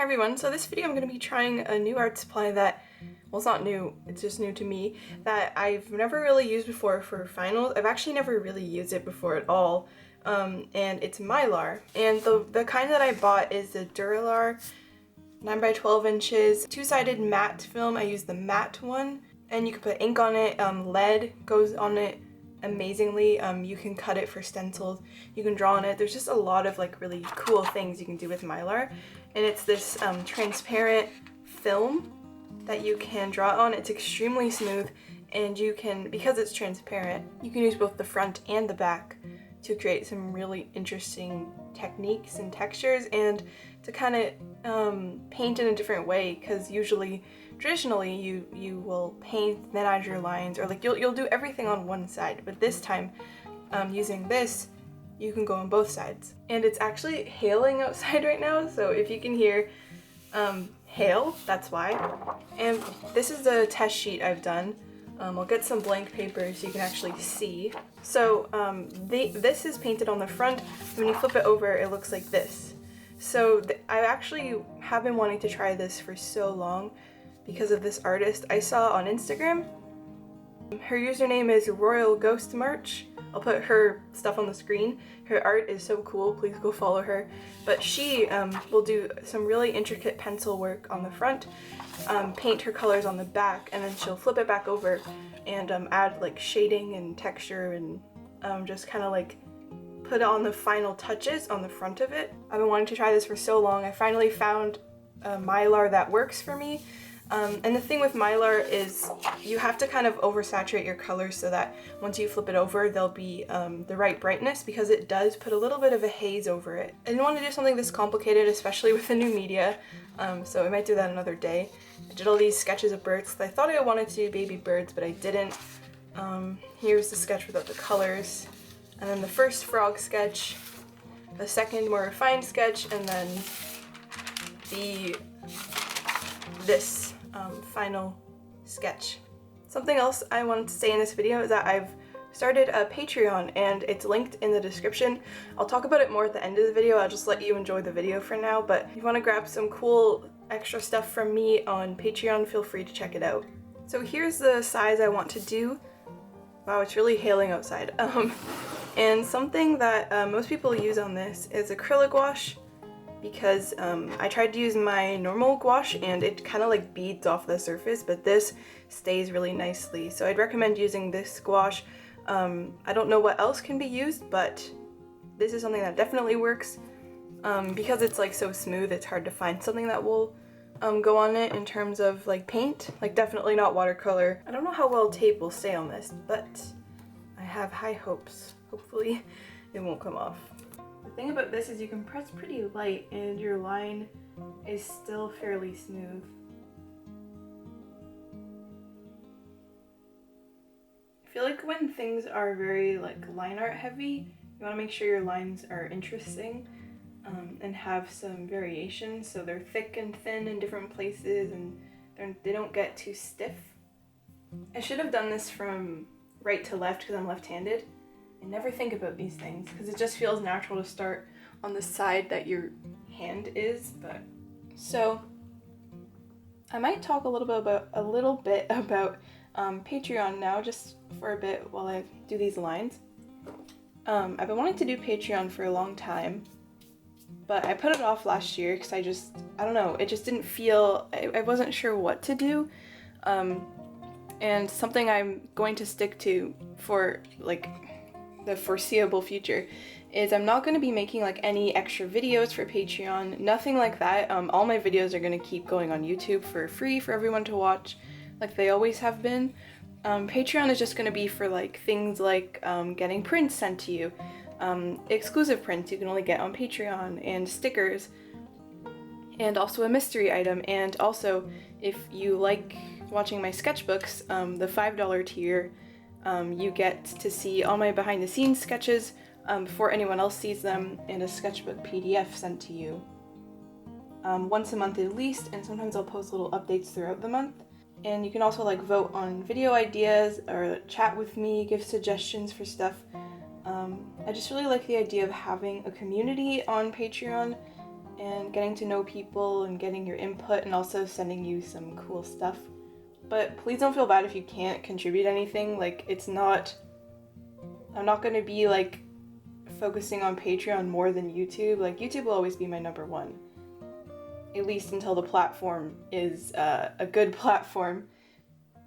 Hi everyone, so this video I'm going to be trying a new art supply that, well, it's not new, it's just new to me, that I've never really used before for finals. I've actually never really used it before at all, and it's Mylar. And the kind that I bought is the JelArts 9 by 12 inches, two-sided matte film. I used the matte one, and you can put ink on it. Lead goes on it amazingly. You can cut it for stencils, you can draw on it. There's just a lot of like really cool things you can do with Mylar, and it's this transparent film that you can draw on. It's extremely smooth, and you can, because it's transparent, you can use both the front and the back to create some really interesting techniques and textures, and to kind of paint in a different way, because traditionally you will paint, then add your lines, or like you'll do everything on one side, but this time using this you can go on both sides. And it's actually hailing outside right now, so if you can hear hail, that's why. And this is the test sheet I've done. I'll get some blank paper so you can actually see. So this is painted on the front. When you flip it over, it looks like this. So I actually have been wanting to try this for so long because of this artist I saw on Instagram. Her username is Royal Ghost March. I'll put her stuff on the screen. Her art is so cool, please go follow her. But she will do some really intricate pencil work on the front, paint her colors on the back, and then she'll flip it back over and add like shading and texture, and just kind of like put on the final touches on the front of it. I've been wanting to try this for so long. I finally found a Mylar that works for me. And the thing with Mylar is you have to kind of oversaturate your colors so that once you flip it over, they'll be the right brightness, because it does put a little bit of a haze over it. I didn't want to do something this complicated, especially with the new media, so I might do that another day. I did all these sketches of birds. I thought I wanted to do baby birds, but I didn't. Here's the sketch without the colors, and then the first frog sketch, the second more refined sketch, and then this final sketch. Something else I wanted to say in this video is that I've started a Patreon, and it's linked in the description. I'll talk about it more at the end of the video. I'll just let you enjoy the video for now, but if you want to grab some cool extra stuff from me on Patreon, feel free to check it out. So here's the size I want to do. Wow, it's really hailing outside. And something that most people use on this is acrylic gouache, because I tried to use my normal gouache and it kind of like beads off the surface, but this stays really nicely. So I'd recommend using this gouache. I don't know what else can be used, but this is something that definitely works. Because it's like so smooth, it's hard to find something that will go on it in terms of like paint. Like definitely not watercolor. I don't know how well tape will stay on this, but I have high hopes. Hopefully it won't come off. The thing about this is you can press pretty light and your line is still fairly smooth. I feel like when things are very like line art heavy, you want to make sure your lines are interesting and have some variation, so they're thick and thin in different places and they don't get too stiff. I should have done this from right to left because I'm left-handed. I never think about these things because it just feels natural to start on the side that your hand is. But so I might talk a little bit about Patreon now, just for a bit while I do these lines. I've been wanting to do Patreon for a long time, but I put it off last year because I don't know, it just didn't feel, I wasn't sure what to do. And something I'm going to stick to for like the foreseeable future is I'm not going to be making like any extra videos for Patreon, nothing like that. All my videos are going to keep going on YouTube for free for everyone to watch, like they always have been. Patreon is just going to be for like things like getting prints sent to you, exclusive prints you can only get on Patreon, and stickers, and also a mystery item. And also, if you like watching my sketchbooks, the $5 tier, you get to see all my behind the scenes sketches before anyone else sees them, and a sketchbook PDF sent to you once a month at least, and sometimes I'll post little updates throughout the month. And you can also like vote on video ideas or chat with me, give suggestions for stuff. I just really like the idea of having a community on Patreon and getting to know people and getting your input and also sending you some cool stuff. But please don't feel bad if you can't contribute anything. Like, I'm not gonna be like focusing on Patreon more than YouTube. Like, YouTube will always be my number one, at least until the platform is a good platform.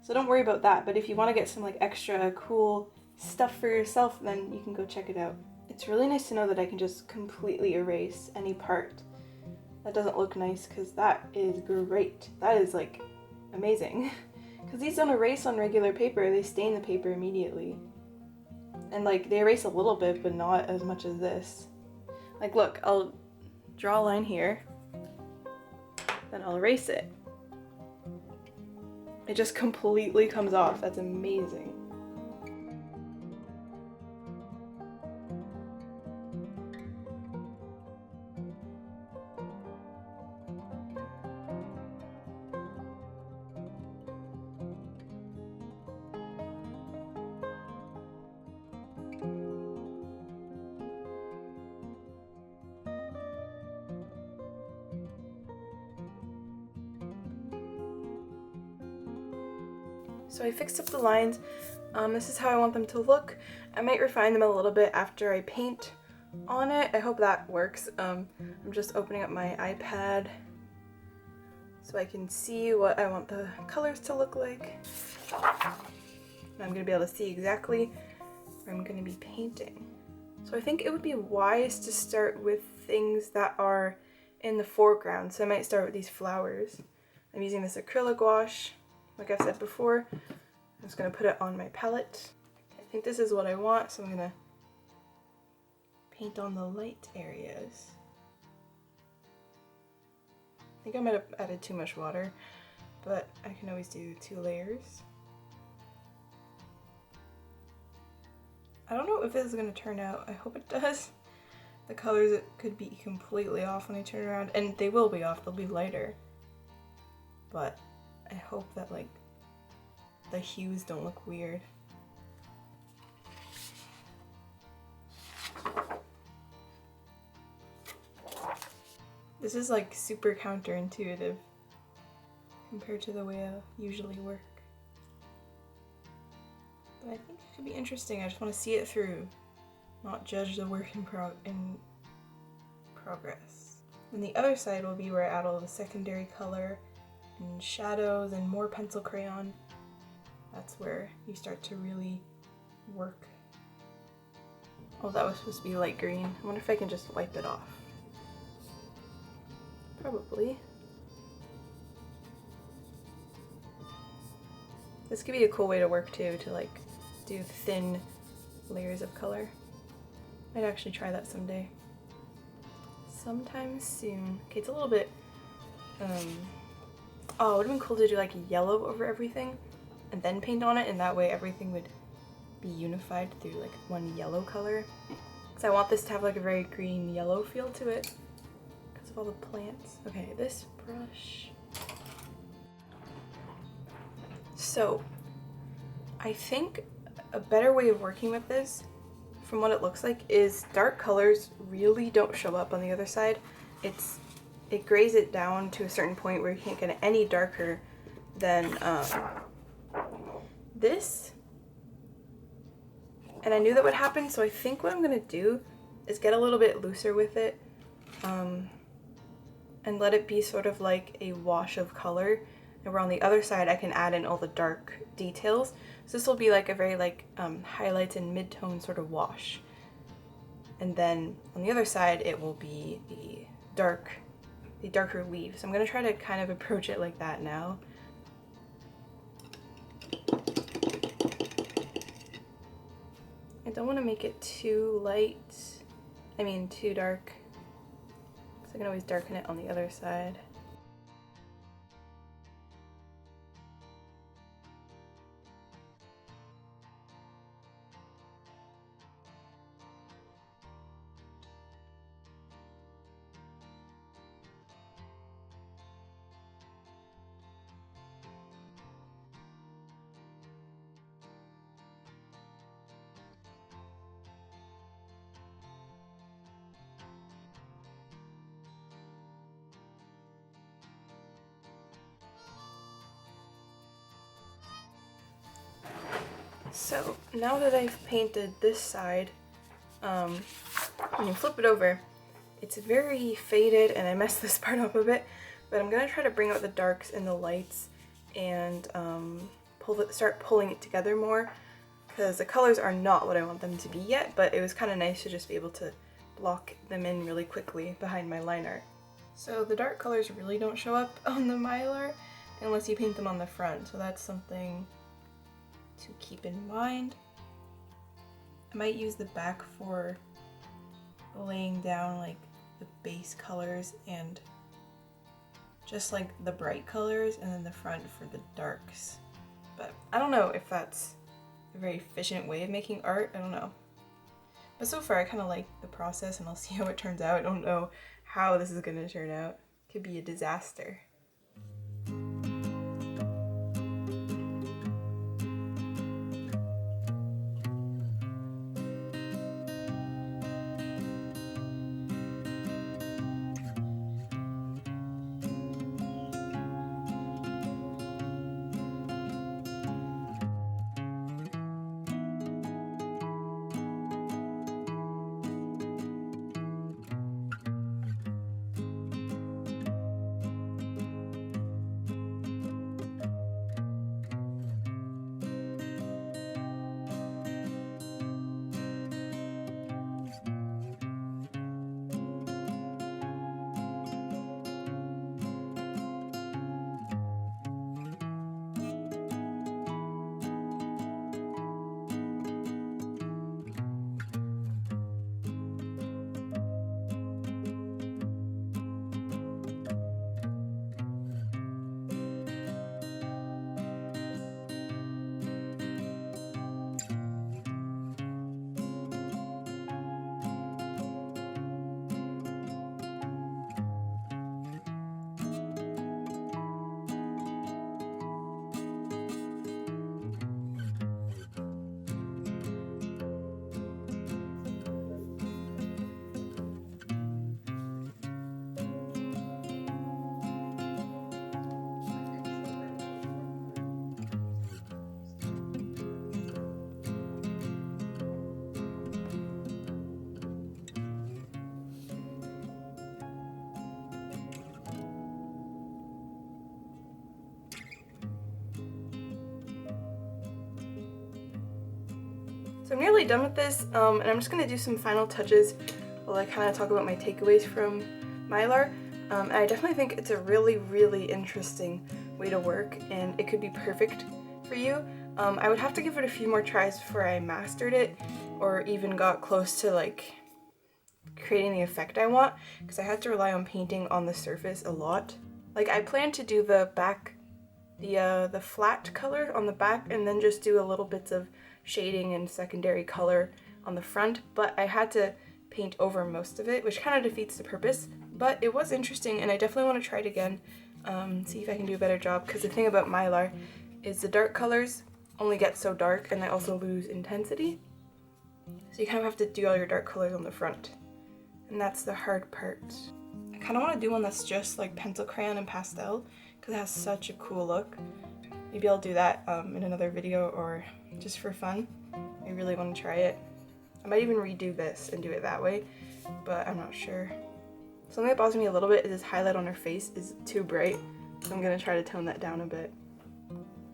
So don't worry about that. But if you want to get some like extra cool stuff for yourself, then you can go check it out. It's really nice to know that I can just completely erase any part that doesn't look nice, because that is great. That is like amazing. Because these don't erase on regular paper, they stain the paper immediately. And like, they erase a little bit, but not as much as this. Like, look, I'll draw a line here, then I'll erase it. It just completely comes off. That's amazing. So I fixed up the lines. This is how I want them to look. I might refine them a little bit after I paint on it. I hope that works. I'm just opening up my iPad so I can see what I want the colors to look like. And I'm going to be able to see exactly where I'm going to be painting. So I think it would be wise to start with things that are in the foreground. So I might start with these flowers. I'm using this acrylic gouache. Like I've said before, I'm just going to put it on my palette. I think this is what I want, so I'm going to paint on the light areas. I think I might have added too much water, but I can always do 2 layers. I don't know if this is going to turn out. I hope it does. The colors could be completely off when I turn around, and they will be off, they'll be lighter. But I hope that like the hues don't look weird. This is like super counterintuitive compared to the way I usually work. But I think it could be interesting. I just want to see it through, not judge the work in progress. And the other side will be where I add all the secondary color and shadows and more pencil crayon. That's where you start to really work. Oh, that was supposed to be light green. I wonder if I can just wipe it off. Probably. This could be a cool way to work too, to like do thin layers of color. Might actually try that someday. Sometime soon. Okay, it's a little bit oh, it would have been cool to do like yellow over everything and then paint on it, and that way everything would be unified through like one yellow color. Because I want this to have like a very green yellow feel to it because of all the plants. Okay, this brush. So I think a better way of working with this, from what it looks like, is dark colors really don't show up on the other side. It grays it down to a certain point where you can't get it any darker than this. And I knew that would happen, so I think what I'm gonna do is get a little bit looser with it and let it be sort of like a wash of color. And where on the other side I can add in all the dark details. So this will be like a very like highlights and mid-tone sort of wash. And then on the other side it will be the darker leaves. So I'm gonna try to kind of approach it like that now. I don't want to make it too light, too dark, because I can always darken it on the other side. So now that I've painted this side, when you flip it over, it's very faded and I messed this part up a bit, but I'm gonna try to bring out the darks and the lights and start pulling it together more, because the colors are not what I want them to be yet, but it was kind of nice to just be able to block them in really quickly behind my line art. So the dark colors really don't show up on the Mylar unless you paint them on the front, so that's something to keep in mind. I might use the back for laying down like the base colors and just like the bright colors, and then the front for the darks. But I don't know if that's a very efficient way of making art, I don't know. But so far I kind of like the process, and I'll see how it turns out. I don't know how this is going to turn out. Could be a disaster. So I'm nearly done with this, and I'm just going to do some final touches while I kind of talk about my takeaways from Mylar. And I definitely think it's a really, really interesting way to work, and it could be perfect for you. I would have to give it a few more tries before I mastered it, or even got close to like creating the effect I want, because I had to rely on painting on the surface a lot. Like I planned to do the back, the flat color on the back, and then just do a little bits of shading and secondary color on the front, but I had to paint over most of it, which kind of defeats the purpose. But it was interesting, and I definitely want to try it again, see if I can do a better job, because the thing about Mylar is the dark colors only get so dark, and they also lose intensity. So you kind of have to do all your dark colors on the front, and that's the hard part. I kind of want to do one that's just like pencil crayon and pastel, because it has such a cool look. Maybe I'll do that in another video, or just for fun. I really want to try it. I might even redo this and do it that way, but I'm not sure. Something that bothers me a little bit is this highlight on her face is too bright, so I'm going to try to tone that down a bit.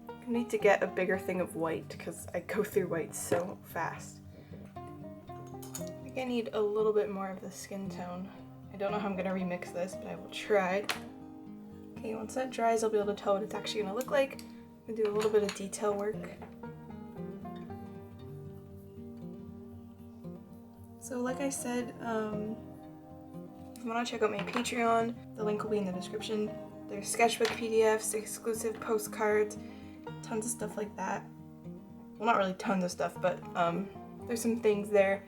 I need to get a bigger thing of white, because I go through white so fast. I think I need a little bit more of the skin tone. I don't know how I'm going to remix this, but I will try. Okay, once that dries, I'll be able to tell what it's actually going to look like. I'm going to do a little bit of detail work. So like I said, if you want to check out my Patreon, the link will be in the description. There's sketchbook PDFs, exclusive postcards, tons of stuff like that. Well, not really tons of stuff, but there's some things there.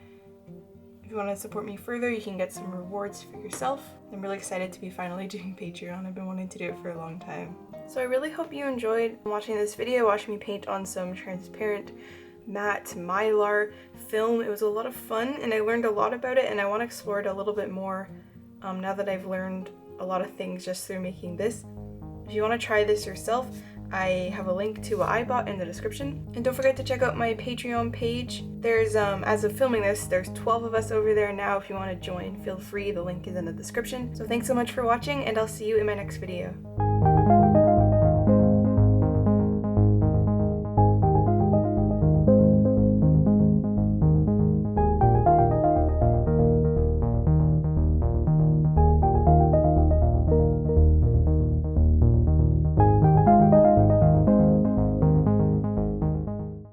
If you want to support me further, you can get some rewards for yourself. I'm really excited to be finally doing Patreon. I've been wanting to do it for a long time. So I really hope you enjoyed watching this video, watching me paint on some transparent matte Mylar film. It was a lot of fun, and I learned a lot about it, and I want to explore it a little bit more now that I've learned a lot of things just through making this. If you want to try this yourself, I have a link to what I bought in the description. And don't forget to check out my Patreon page. There's, as of filming this, there's 12 of us over there now. If you want to join, feel free. The link is in the description. So thanks so much for watching, and I'll see you in my next video.